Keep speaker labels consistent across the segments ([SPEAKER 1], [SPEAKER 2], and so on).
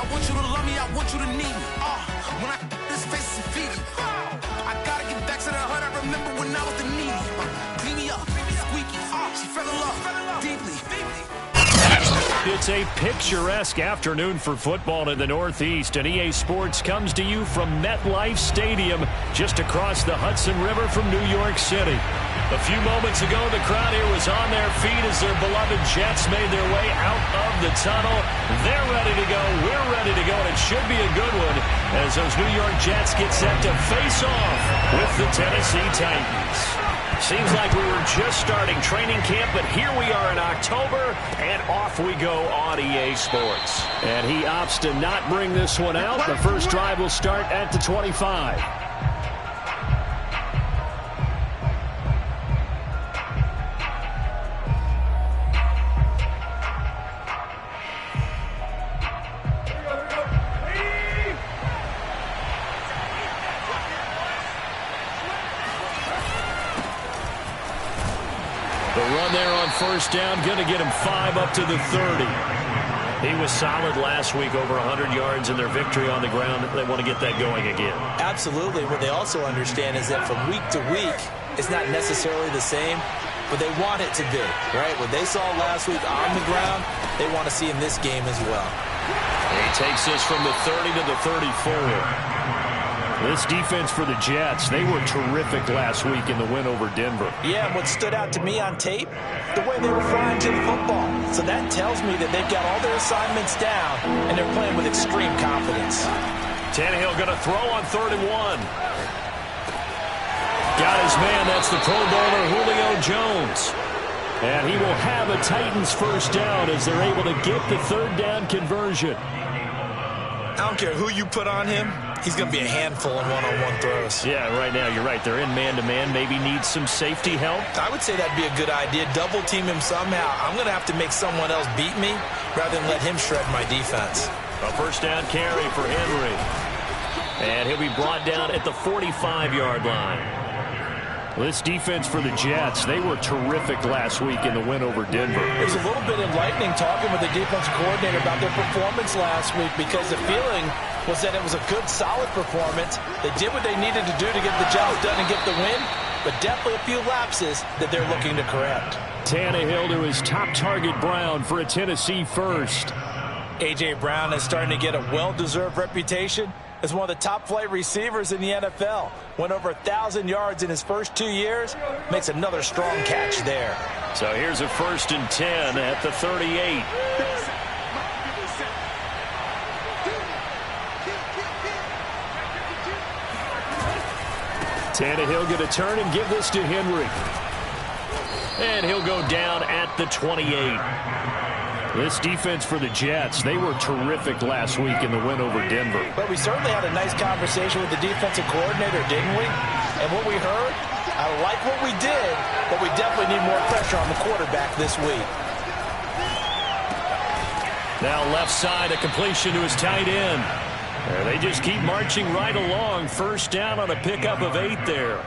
[SPEAKER 1] I want you to love me, I want you to need me. When I this face is feed you. I gotta get back to the hood. I remember when I was the needy. Clean me up, squeaky. She fell in love deeply.
[SPEAKER 2] It's a picturesque afternoon for football in the Northeast, and EA Sports comes to you from MetLife Stadium, just across the Hudson River from New York City. A few moments ago, the crowd here was on their feet as their beloved Jets made their way out of the tunnel. They're ready to go. We're ready to go, and it should be a good one as those New York Jets get set to face off with the Tennessee Titans. Seems like we were just starting training camp, but here we are in October, and off we go on EA Sports. And he opts to not bring this one out. The first drive will start at the 25. First down, going to get him 5 up to the 30. He was solid last week, over 100 yards in their victory on the ground. They want to get that going again.
[SPEAKER 3] Absolutely. What they also understand is that from week to week, it's not necessarily the same, but they want it to be, right? What they saw last week on the ground, they want to see in this game as well.
[SPEAKER 2] He takes this from the 30 to the 34. This defense for the Jets, they were terrific last week in the win over Denver.
[SPEAKER 3] Yeah, and what stood out to me on tape, the way they were flying to the football. So that tells me that they've got all their assignments down, and they're playing with extreme confidence.
[SPEAKER 2] Tannehill going to throw on 31. Got his man, that's the Pro Bowler Julio Jones. And he will have a Titans first down as they're able to get the third down conversion.
[SPEAKER 3] I don't care who you put on him, he's going to be a handful in one-on-one throws.
[SPEAKER 2] Yeah, right now you're right. They're in man-to-man. Maybe needs some safety help.
[SPEAKER 3] I would say that'd be a good idea. Double team him somehow. I'm going to have to make someone else beat me rather than let him shred my defense.
[SPEAKER 2] A first down carry for Henry. And he'll be brought down at the 45-yard line. This defense for the Jets, they were terrific last week in the win over Denver.
[SPEAKER 3] It was a little bit enlightening talking with the defensive coordinator about their performance last week because the feeling was that it was a good, solid performance. They did what they needed to do to get the job done and get the win, but definitely a few lapses that they're looking to correct.
[SPEAKER 2] Tannehill to his top target, Brown, for a Tennessee first.
[SPEAKER 3] A.J. Brown is starting to get a well-deserved reputation as one of the top-flight receivers in the NFL. Went over 1,000 yards in his first 2 years. Makes another strong catch there.
[SPEAKER 2] So here's a 1st and 10 at the 38. Tannehill going to turn and give this to Henry. And he'll go down at the 28. This defense for the Jets, they were terrific last week in the win over Denver.
[SPEAKER 3] But we certainly had a nice conversation with the defensive coordinator, didn't we? And what we heard, I like what we did, but we definitely need more pressure on the quarterback this week.
[SPEAKER 2] Now left side, a completion to his tight end. And they just keep marching right along. First down on a pickup of 8 there.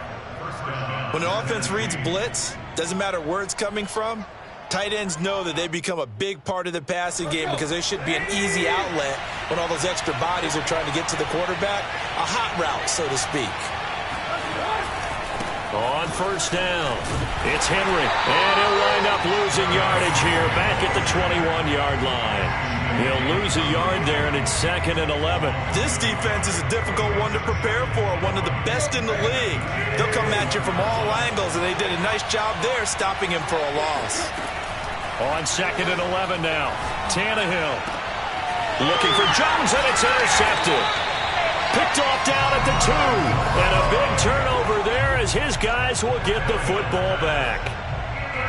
[SPEAKER 3] When the offense reads blitz, doesn't matter where it's coming from, tight ends know that they become a big part of the passing game because they should be an easy outlet when all those extra bodies are trying to get to the quarterback. A hot route, so to speak.
[SPEAKER 2] On first down, it's Henry, and he'll wind up losing yardage here back at the 21-yard line. He'll lose a yard there, and it's 2nd and 11.
[SPEAKER 3] This defense is a difficult one to prepare for, one of the best in the league. They'll come at you from all angles, and they did a nice job there stopping him for a loss.
[SPEAKER 2] On 2nd and 11 now, Tannehill looking for Jones, and it's intercepted. Picked off down at the 2, and a big turnover there as his guys will get the football back.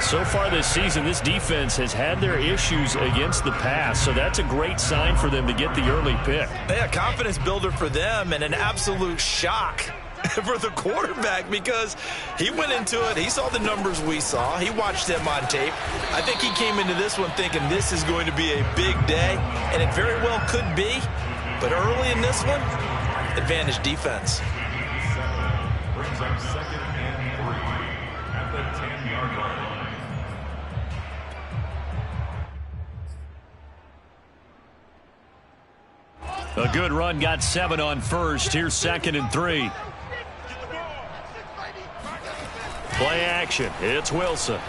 [SPEAKER 2] So far this season, this defense has had their issues against the pass, so that's a great sign for them to get the early pick.
[SPEAKER 3] Yeah, confidence builder for them and an absolute shock for the quarterback because he went into it. He saw the numbers we saw. He watched them on tape. I think he came into this one thinking this is going to be a big day, and it very well could be. But early in this one, advantage defense.
[SPEAKER 4] Brings up 2nd and 3 at the 10-yard line.
[SPEAKER 2] A good run got 7 on first. Here's 2nd and 3. Play action. It's Wilson.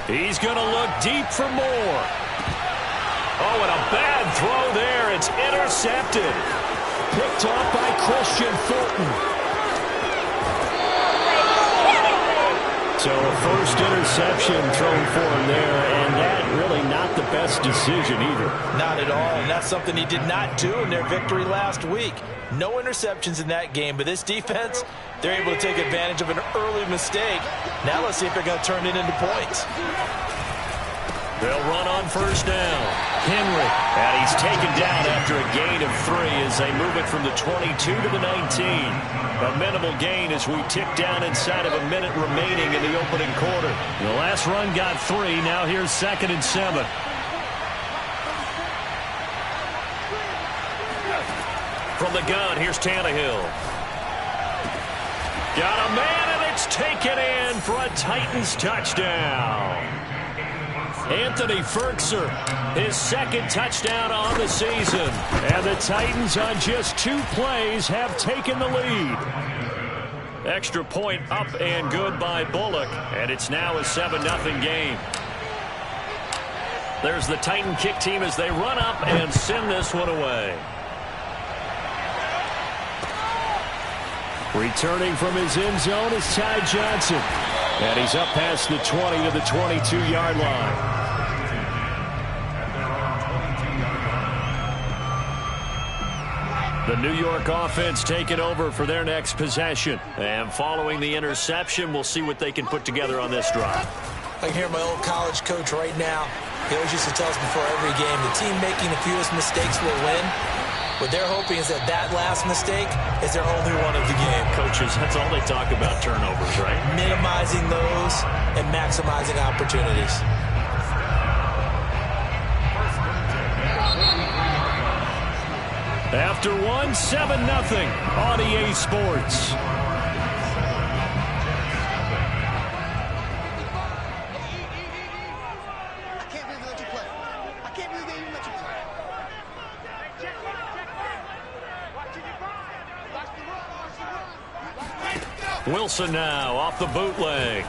[SPEAKER 2] He's going to look deep for more. Oh, and a bad throw there. It's intercepted. Picked off by Christian Fulton. So a first interception thrown for him there, and that really not the best decision either.
[SPEAKER 3] Not at all, and that's something he did not do in their victory last week. No interceptions in that game, but this defense, they're able to take advantage of an early mistake. Now let's see if they're going to turn it into points.
[SPEAKER 2] They'll run on first down. Henry, and he's taken down after a gain of 3 as they move it from the 22 to the 19. A minimal gain as we tick down inside of a minute remaining in the opening quarter. The last run got 3. Now here's 2nd and 7. From the gun, here's Tannehill. Got a man, and it's taken in for a Titans touchdown. Anthony Ferkser, his 2nd touchdown on the season. And the Titans on just 2 plays have taken the lead. Extra point up and good by Bullock. And it's now a 7-0 game. There's the Titan kick team as they run up and send this one away. Returning from his end zone is Ty Johnson. And he's up past the 20 to the 22-yard line. The New York offense taking over for their next possession. And following the interception, we'll see what they can put together on this drive.
[SPEAKER 3] I can hear my old college coach right now. He always used to tell us before every game, the team making the fewest mistakes will win. What they're hoping is that last mistake is their only one of the game.
[SPEAKER 2] Coaches, that's all they talk about, turnovers, right?
[SPEAKER 3] Minimizing those and maximizing opportunities.
[SPEAKER 2] After 7-0 on EA Sports. Wilson now off the bootleg.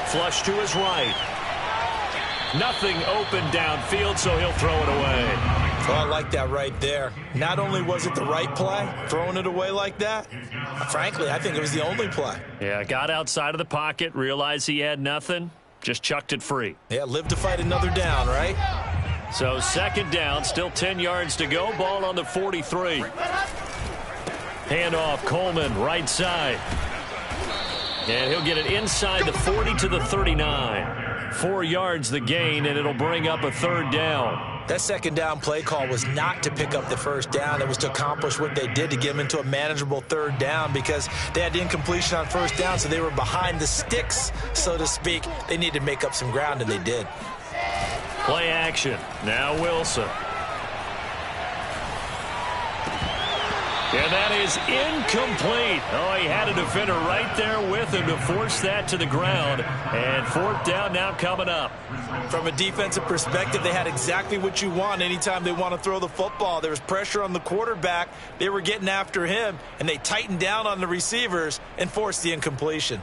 [SPEAKER 2] Flush to his right. Nothing open downfield, so he'll throw it away.
[SPEAKER 3] Oh, I like that right there. Not only was it the right play, throwing it away like that, frankly, I think it was the only play.
[SPEAKER 2] Yeah, got outside of the pocket, realized he had nothing, just chucked it free.
[SPEAKER 3] Yeah, live to fight another down, right?
[SPEAKER 2] So 2nd down, still 10 yards to go, ball on the 43. Handoff, Coleman, right side. And he'll get it inside the 40 to the 39. 4 yards the gain, and it'll bring up a 3rd down.
[SPEAKER 3] That 2nd down play call was not to pick up the 1st down. It was to accomplish what they did to get them into a manageable 3rd down because they had incompletion on 1st down, so they were behind the sticks, so to speak. They needed to make up some ground, and they did.
[SPEAKER 2] Play action. Now Wilson. And that is incomplete. Oh, he had a defender right there with him to force that to the ground. And 4th down now coming up.
[SPEAKER 3] From a defensive perspective, they had exactly what you want anytime they want to throw the football. There was pressure on the quarterback. They were getting after him, and they tightened down on the receivers and forced the incompletion.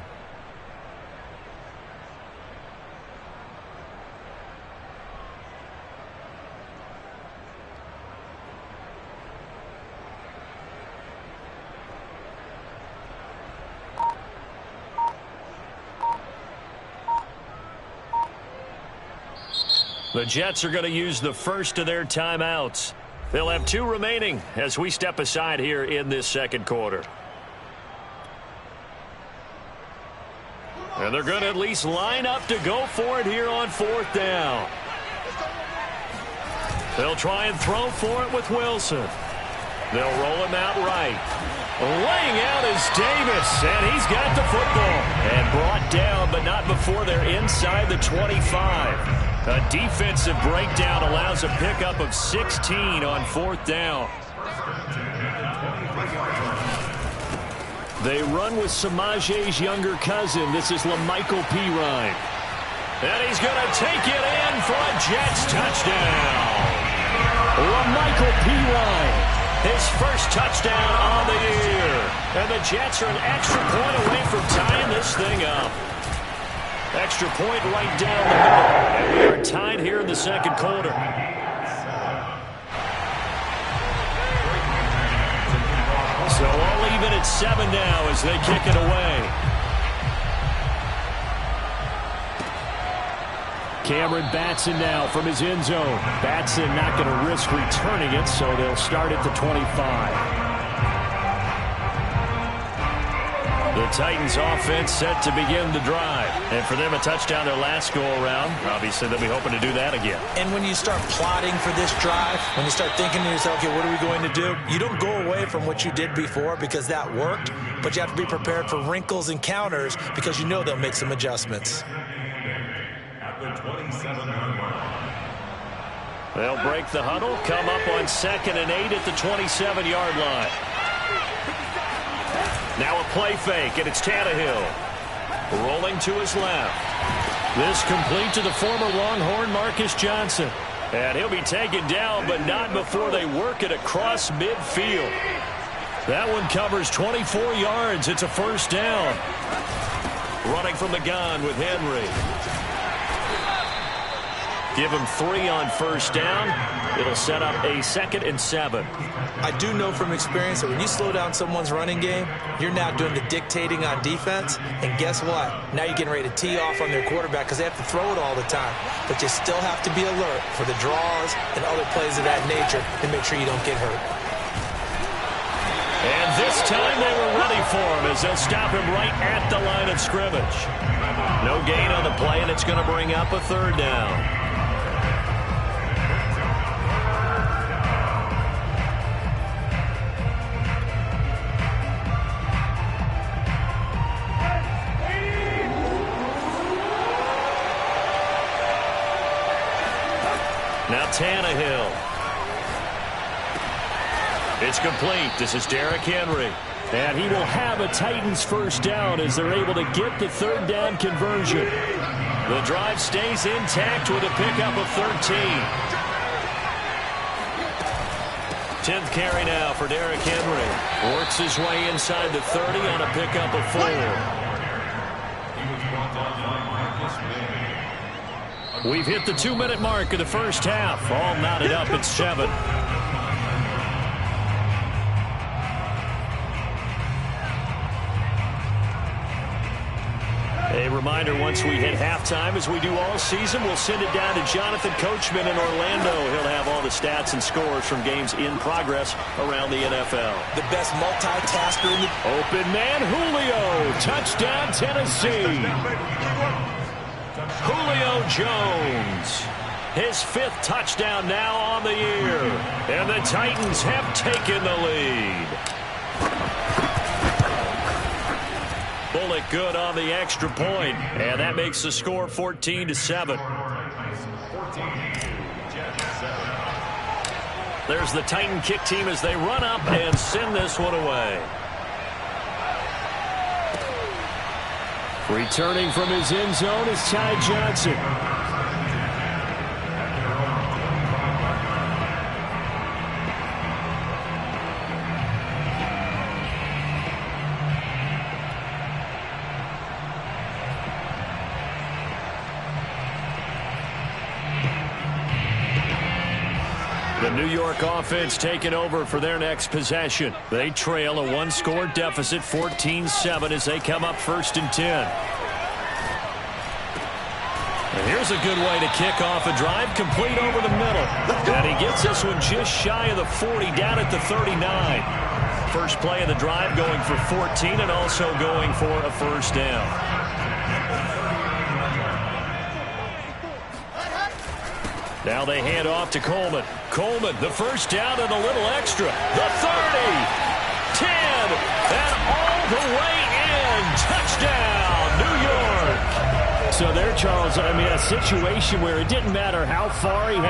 [SPEAKER 2] The Jets are going to use the first of their timeouts. They'll have 2 remaining as we step aside here in this 2nd quarter. And they're going to at least line up to go for it here on 4th down. They'll try and throw for it with Wilson. They'll roll him out right. Laying out is Davis, and he's got the football. And brought down, but not before they're inside the 25. A defensive breakdown allows a pickup of 16 on 4th down. They run with Samaje's younger cousin. This is LaMichael Pirine. And he's going to take it in for a Jets touchdown. Michael Pirine, his first touchdown on the year. And the Jets are an extra point away from tying this thing up. Extra point right down the middle. And we are tied here in the second quarter. So all even at 7 now as they kick it away. Cameron Batson now from his end zone. Batson not going to risk returning it, so they'll start at the 25. The Titans offense set to begin the drive. And for them, a touchdown their last go-around. Obviously, they'll be hoping to do that again.
[SPEAKER 3] And when you start plotting for this drive, when you start thinking to yourself, okay, what are we going to do? You don't go away from what you did before because that worked, but you have to be prepared for wrinkles and counters because you know they'll make some adjustments.
[SPEAKER 4] At the 27-yard line.
[SPEAKER 2] They'll break the huddle, come up on 2nd and 8 at the 27-yard line. Now a play fake, and it's Tannehill. Rolling to his left. This complete to the former Longhorn Marcus Johnson. And he'll be taken down, but not before they work it across midfield. That one covers 24 yards. It's a first down. Running from the gun with Henry. Give him 3 on first down. It'll set up a 2nd and 7.
[SPEAKER 3] I do know from experience that when you slow down someone's running game, you're now doing the dictating on defense. And guess what? Now you're getting ready to tee off on their quarterback because they have to throw it all the time. But you still have to be alert for the draws and other plays of that nature to make sure you don't get hurt.
[SPEAKER 2] And this time they were ready for him as they'll stop him right at the line of scrimmage. No gain on the play, and it's going to bring up a 3rd down. Now Tannehill. It's complete. This is Derrick Henry. And he will have a Titans first down as they're able to get the 3rd down conversion. The drive stays intact with a pickup of 13. 10th carry now for Derrick Henry. Works his way inside the 30 on a pickup of 4. We've hit the 2-minute mark of the first half. All knotted up at 7. A reminder, once we hit halftime, as we do all season, we'll send it down to Jonathan Coachman in Orlando. He'll have all the stats and scores from games in progress around the NFL.
[SPEAKER 3] The best multitasker in the...
[SPEAKER 2] Open man, Julio. Touchdown, Tennessee. Julio Jones. His 5th touchdown now on the year. And the Titans have taken the lead. Bullock good on the extra point, and that makes the score 14-7. There's the Titan kick team as they run up and send this one away. Returning from his end zone is Ty Johnson. The New York offense taking over for their next possession. They trail a 1-score deficit, 14-7, as they come up 1st and 10. And here's a good way to kick off a drive, complete over the middle. And he gets this one just shy of the 40, down at the 39. First play of the drive going for 14 and also going for a first down. Now they hand off to Coleman. Coleman, the first down and a little extra. The 30, 10, and all the way in. Touchdown, New York. So there, Charles, I mean, a situation where it didn't matter how far he had